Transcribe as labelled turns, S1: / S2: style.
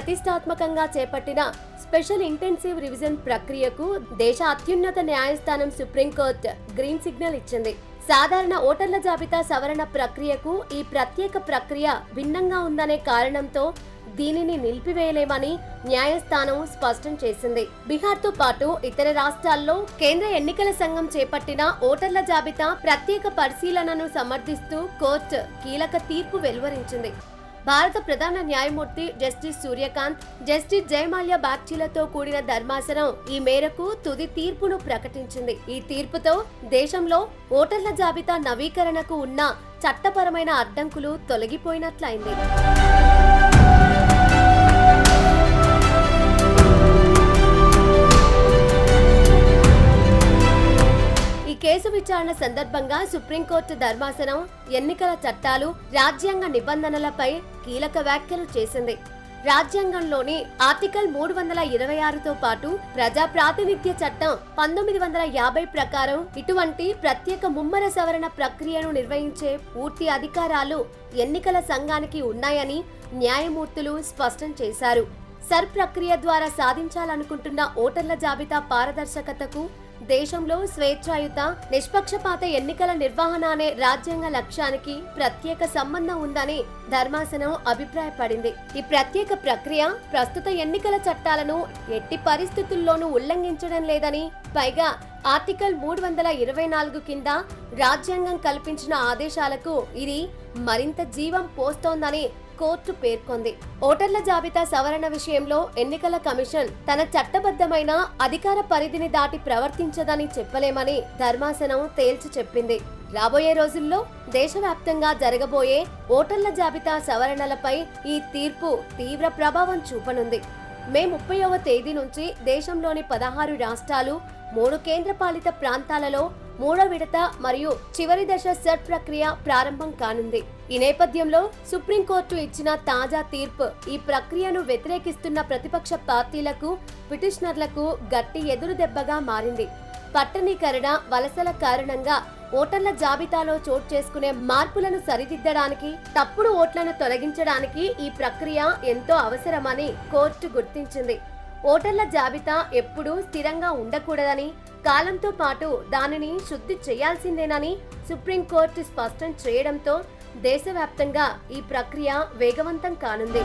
S1: ప్రతిష్టాత్మకంగా చేపట్టిన special intensive revision ప్రక్రియకు దేశ అత్యున్నత న్యాయస్థానం సుప్రీంకోర్టు గ్రీన్ సిగ్నల్ ఇచ్చింది. సాధారణ ఓటర్ల జాబితా సవరణ ప్రక్రియకు ఈ ప్రత్యేక ప్రక్రియ భిన్నంగా ఉందనే కారణంతో దీనిని నిలిపివేయలేమని న్యాయస్థానం స్పష్టం చేసింది. బీహార్తో పాటు ఇతర రాష్ట్రాల్లో కేంద్ర ఎన్నికల సంఘం చేపట్టిన ఓటర్ల జాబితా ప్రత్యేక పరిశీలనను సమర్థిస్తూ కోర్టు కీలక తీర్పు వెలువరించింది. భారత ప్రధాన న్యాయమూర్తి జస్టిస్ సూర్యకాంత్, జస్టిస్ జయమాల్యా బాగ్చీలతో కూడిన ధర్మాసనం ఈ మేరకు తుది తీర్పును ప్రకటించింది. ఈ తీర్పుతో దేశంలో ఓటర్ల జాబితా నవీకరణకు ఉన్న చట్టపరమైన అడ్డంకులు తొలగిపోయినట్లయింది. కేసు విచారణ సందర్భంగా సుప్రీంకోర్టు ధర్మాసనం ఎన్నికల చట్టాలు, రాజ్యాంగ నిబంధనలపై కీలక వ్యాఖ్యలు చేసింది. రాజ్యాంగంలోని ఆర్టికల్ 326తో పాటు ప్రజా ప్రాతినిధ్య చట్టం 1950 ప్రకారం ఇటువంటి ప్రత్యేక ముమ్మర సవరణ ప్రక్రియను నిర్వహించే పూర్తి అధికారాలు ఎన్నికల సంఘానికి ఉన్నాయని న్యాయమూర్తులు స్పష్టం చేశారు. సర్ ప్రక్రియ ద్వారా సాధించాలనుకుంటున్న ఓటర్ల జాబితా పారదర్శకతకు, దేశంలో స్వేచ్ఛాయుత, నిష్పక్షపాత ఎన్నికల నిర్వహణ అనే రాజ్యాంగ లక్ష్యానికి ప్రత్యేక సంబంధం ఉందని ధర్మాసనం అభిప్రాయపడింది. ఈ ప్రత్యేక ప్రక్రియ ప్రస్తుత ఎన్నికల చట్టాలను ఎట్టి పరిస్థితుల్లోనూ ఉల్లంఘించడం లేదని, పైగా ఆర్టికల్ 324 కింద రాజ్యాంగం కల్పించిన ఆదేశాలకు ఇది మరింత జీవం పోస్తోందని కోర్టు పేర్కొంది. ఓటర్ల జాబితా సవరణ విషయంలో ఎన్నికల కమిషన్ తన చట్టబద్ధమైన అధికార పరిధిని దాటి ప్రవర్తించదని చెప్పలేమని ధర్మాసనం తేల్చి చెప్పింది. రాబోయే రోజుల్లో దేశవ్యాప్తంగా జరగబోయే ఓటర్ల జాబితా సవరణలపై ఈ తీర్పు తీవ్ర ప్రభావం చూపనుంది. మే 30వ తేదీ నుంచి దేశంలోని 16 రాష్ట్రాలు, 3 కేంద్రపాలిత ప్రాంతాలలో మూడో విడత మరియు చివరి దశ సెట్ ప్రక్రియ ప్రారంభం కానుంది. ఈ నేపథ్యంలో సుప్రీంకోర్టు ఇచ్చిన తాజా తీర్పు ఈ ప్రక్రియను వ్యతిరేకిస్తున్న ప్రతిపక్ష పార్టీలకు, పిటిషనర్లకు గట్టి ఎదురు దెబ్బగా మారింది. పట్టణీకరణ, వలసల కారణంగా ఓటర్ల జాబితాలో చోటు చేసుకునే మార్పులను సరిదిద్దడానికి, తప్పుడు ఓట్లను తొలగించడానికి ఈ ప్రక్రియ ఎంతో అవసరమని కోర్టు గుర్తించింది. ఓటర్ల జాబితా ఎప్పుడూ స్థిరంగా ఉండకూడదని, కాలంతో పాటు దానిని శుద్ధి చేయాల్సిందేనని సుప్రీంకోర్టు స్పష్టం చేయడంతో దేశవ్యాప్తంగా ఈ ప్రక్రియ వేగవంతం కానుంది.